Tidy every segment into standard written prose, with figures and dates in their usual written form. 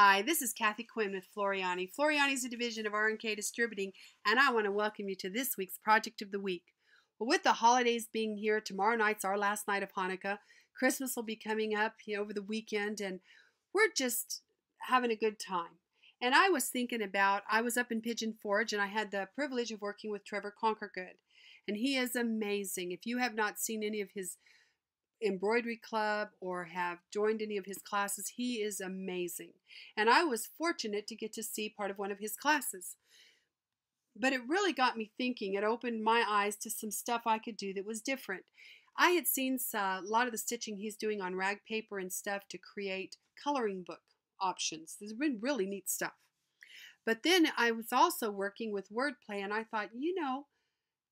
Hi, this is Kathi Quinn with Floriani. Floriani is a division of R&K Distributing, and I want to welcome you to this week's Project of the Week. Well, with the holidays being here, tomorrow night's our last night of Hanukkah. Christmas will be coming up over the weekend, and we're just having a good time. And I was thinking about, I was up in Pigeon Forge, and I had the privilege of working with Trevor Conquergood. And he is amazing. If you have not seen any of his embroidery club or have joined any of his classes, he is amazing. And I was fortunate to get to see part of one of his classes. But it really got me thinking. It opened my eyes to some stuff I could do that was different. I had seen a lot of the stitching he's doing on rag paper and stuff to create coloring book options. There's been really neat stuff. But then I was also working with Wordplay, and I thought,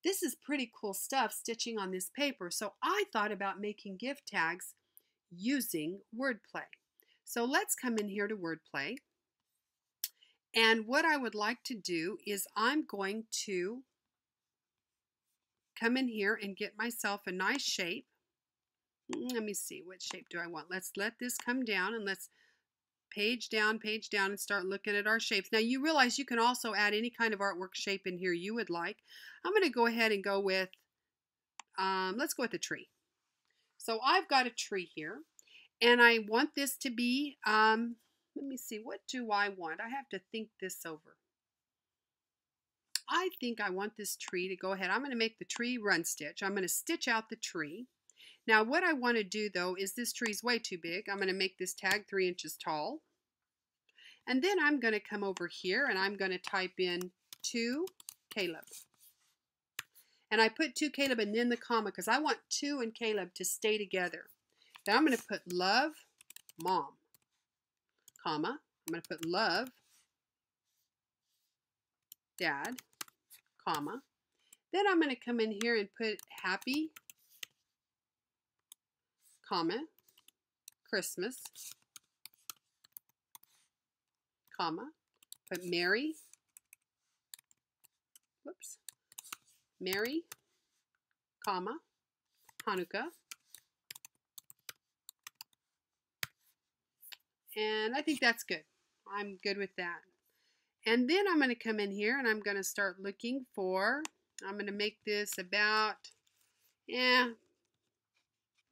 this is pretty cool stuff stitching on this paper. So I thought about making gift tags using Wordplay. So let's come in here to Wordplay. And what I would like to do is I'm going to come in here and get myself a nice shape. Let me see, what shape do I want? Let's let this come down and let's page down, and start looking at our shapes. Now you realize you can also add any kind of artwork shape in here you would like. I'm going to go ahead and go with, let's go with a tree. So I've got a tree here, and I want this to be, let me see, what do I want? I have to think this over. I think I want this tree to go ahead. I'm going to make the tree run stitch. I'm going to stitch out the tree. Now what I want to do though is this tree's way too big. I'm going to make this tag 3 inches tall. And then I'm going to come over here and I'm going to type in to Caleb. And I put to Caleb and then the comma because I want to and Caleb to stay together. Then I'm going to put love mom, comma. I'm going to put love dad, comma. Then I'm going to come in here and put happy, comma, Christmas, comma, put Merry, Merry, comma, Hanukkah, and I think that's good. I'm good with that. And then I'm going to come in here and I'm going to start looking for, I'm going to make this about,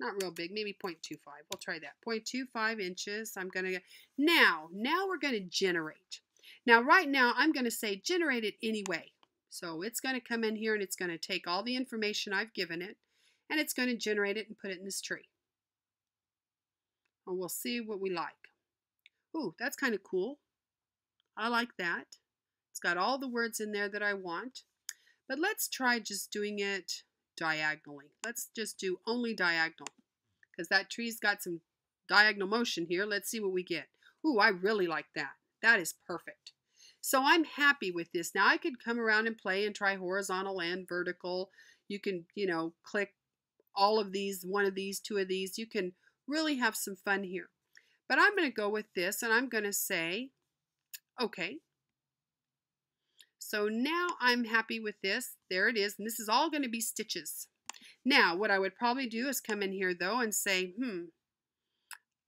not real big, maybe 0.25. We'll try that. 0.25 inches. I'm going to, now we're going to generate. Now right now I'm going to say generate it anyway. So it's going to come in here and it's going to take all the information I've given it and it's going to generate it and put it in this tree. And we'll see what we like. Ooh, that's kind of cool. I like that. It's got all the words in there that I want. But let's try just doing it diagonally. Let's just do only diagonal because that tree's got some diagonal motion here. Let's see what we get. Ooh, I really like that. That is perfect. So I'm happy with this. Now I could come around and play and try horizontal and vertical. You can, click all of these, one of these, two of these. You can really have some fun here. But I'm going to go with this and I'm going to say, okay. So now I'm happy with this. There it is. And this is all going to be stitches. Now, what I would probably do is come in here, though, and say,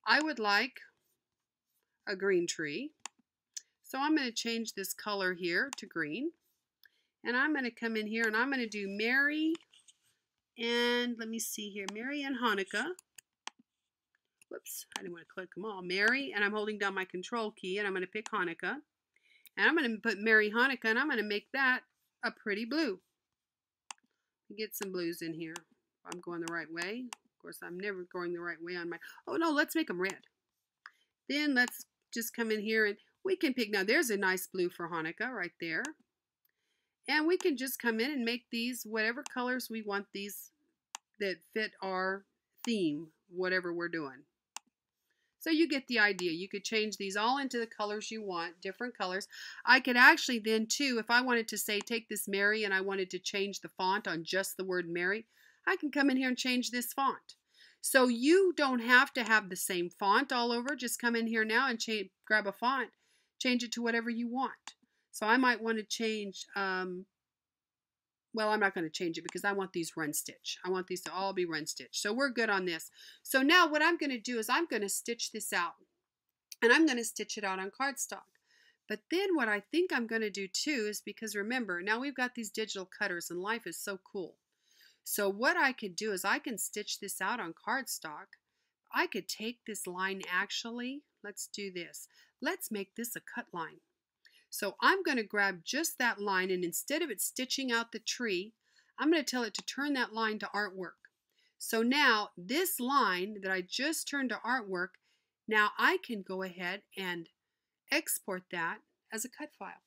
I would like a green tree. So I'm going to change this color here to green. And I'm going to come in here and I'm going to do Merry and let me see here, Merry and Hanukkah. Whoops, I didn't want to click them all. Merry, and I'm holding down my control key and I'm going to pick Hanukkah. And I'm going to put Merry Hanukkah and I'm going to make that a pretty blue. Get some blues in here. If I'm going the right way. Of course, I'm never going the right way on my, oh no, let's make them red. Then let's just come in here and we can pick, now there's a nice blue for Hanukkah right there. And we can just come in and make these whatever colors we want these that fit our theme, whatever we're doing. So you get the idea. You could change these all into the colors you want, different colors. I could actually then too, if I wanted to say take this Merry and I wanted to change the font on just the word Merry, I can come in here and change this font. So you don't have to have the same font all over. Just come in here now and grab a font, change it to whatever you want. So I might want to change, well, I'm not going to change it because I want these run stitch. I want these to all be run stitch. So we're good on this. So now what I'm going to do is I'm going to stitch this out. and I'm going to stitch it out on cardstock. But then what I think I'm going to do too is, because remember, now we've got these digital cutters and life is so cool. So what I could do is I can stitch this out on cardstock. I could take this line actually, let's do this. Let's make this a cut line. So I'm going to grab just that line, and instead of it stitching out the tree, I'm going to tell it to turn that line to artwork. So now this line that I just turned to artwork, now I can go ahead and export that as a cut file.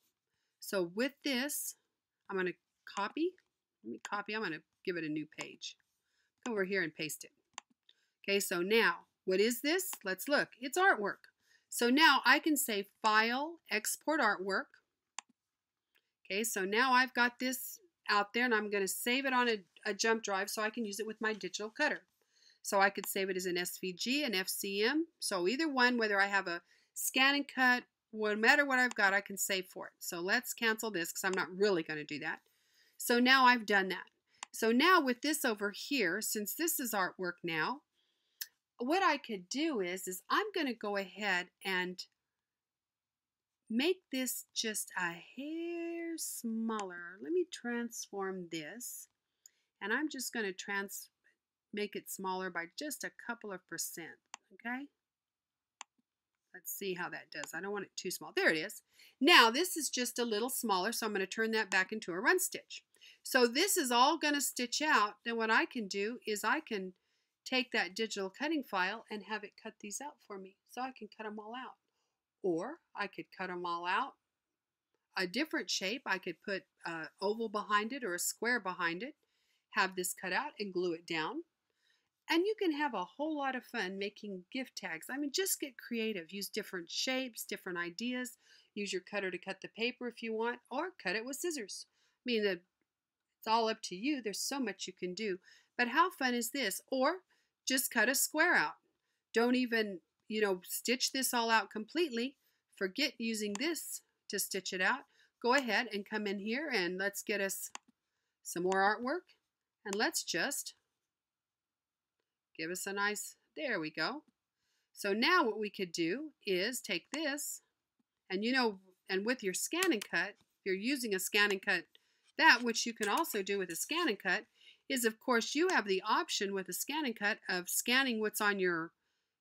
So with this, I'm going to copy. I'm going to give it a new page. Come over here and paste it. Okay, so now what is this? Let's look. It's artwork. So now I can say File, Export Artwork. Okay, so now I've got this out there, and I'm going to save it on a jump drive so I can use it with my digital cutter. So I could save it as an SVG, an FCM. So either one, whether I have a scan and cut, no matter what I've got, I can save for it. So let's cancel this because I'm not really going to do that. So now I've done that. So now with this over here, since this is artwork now, what I could do is I'm going to go ahead and make this just a hair smaller. Let me transform this, and I'm just going to make it smaller by just a couple of %. Okay? Let's see how that does. I don't want it too small. There it is. Now this is just a little smaller, so I'm going to turn that back into a run stitch. So this is all going to stitch out. Then what I can do is I can take that digital cutting file and have it cut these out for me. So I can cut them all out. Or I could cut them all out a different shape. I could put an oval behind it or a square behind it, have this cut out and glue it down. And you can have a whole lot of fun making gift tags. I mean, just get creative. Use different shapes, different ideas. Use your cutter to cut the paper if you want, or cut it with scissors. I mean, it's all up to you. There's so much you can do. But how fun is this? Or just cut a square out. Don't even, stitch this all out completely. Forget using this to stitch it out. Go ahead and come in here and let's get us some more artwork. And let's just give us a nice, there we go. So now what we could do is take this, and and with your scan and cut, if you're using a scan and cut, that which you can also do with a scan and cut is, of course, you have the option with a scan and cut of scanning what's on your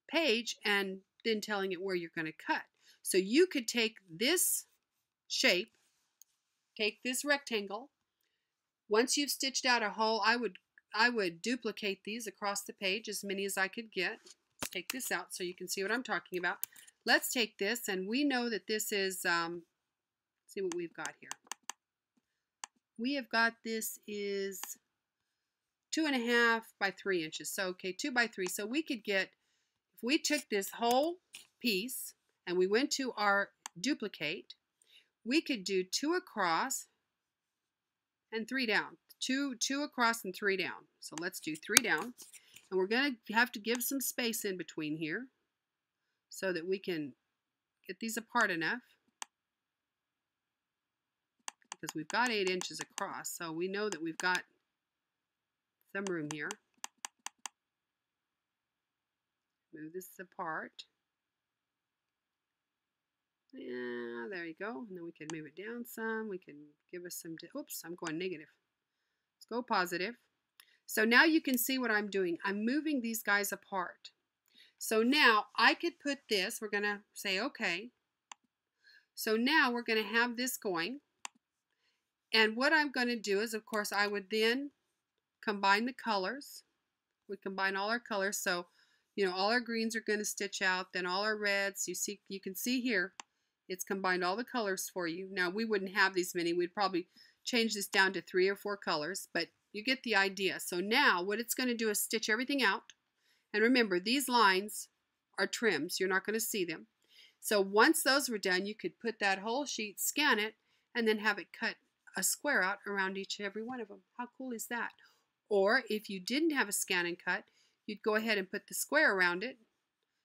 page and then telling it where you're going to cut. So you could take this shape, take this rectangle. Once you've stitched out a hole, I would duplicate these across the page, as many as I could get. Let's take this out so you can see what I'm talking about. Let's take this, and we know that this is, let's see what we've got here. We have got, this is 2.5 by 3 inches. So, okay, 2 by 3. So we could get, if we took this whole piece and we went to our duplicate, we could do 2 across and 3 down. Two across and 3 down. So let's do 3 down. And we're going to have to give some space in between here so that we can get these apart enough, because we've got 8 inches across. So we know that we've got some room here. Move this apart. Yeah, there you go. And then we can move it down some. We can give us some, oops, I'm going negative. Let's go positive. So now you can see what I'm doing. I'm moving these guys apart. So now I could put this, we're going to say okay. So now we're going to have this going. And what I'm going to do is, of course, I would then combine the colors. We combine all our colors. So, all our greens are going to stitch out, then all our reds. You can see here, it's combined all the colors for you. Now, we wouldn't have these many. We'd probably change this down to 3 or 4 colors, but you get the idea. So now what it's going to do is stitch everything out. And remember, these lines are trims. You're not going to see them. So once those were done, you could put that whole sheet, scan it, and then have it cut a square out around each and every one of them. How cool is that? Or if you didn't have a scan and cut, you'd go ahead and put the square around it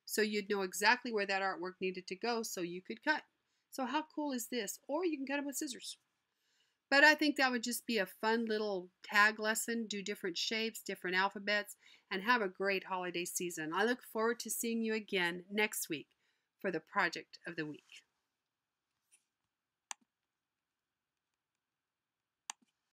so you'd know exactly where that artwork needed to go so you could cut. So how cool is this? Or you can cut it with scissors. But I think that would just be a fun little tag lesson. Do different shapes, different alphabets, and have a great holiday season. I look forward to seeing you again next week for the project of the week.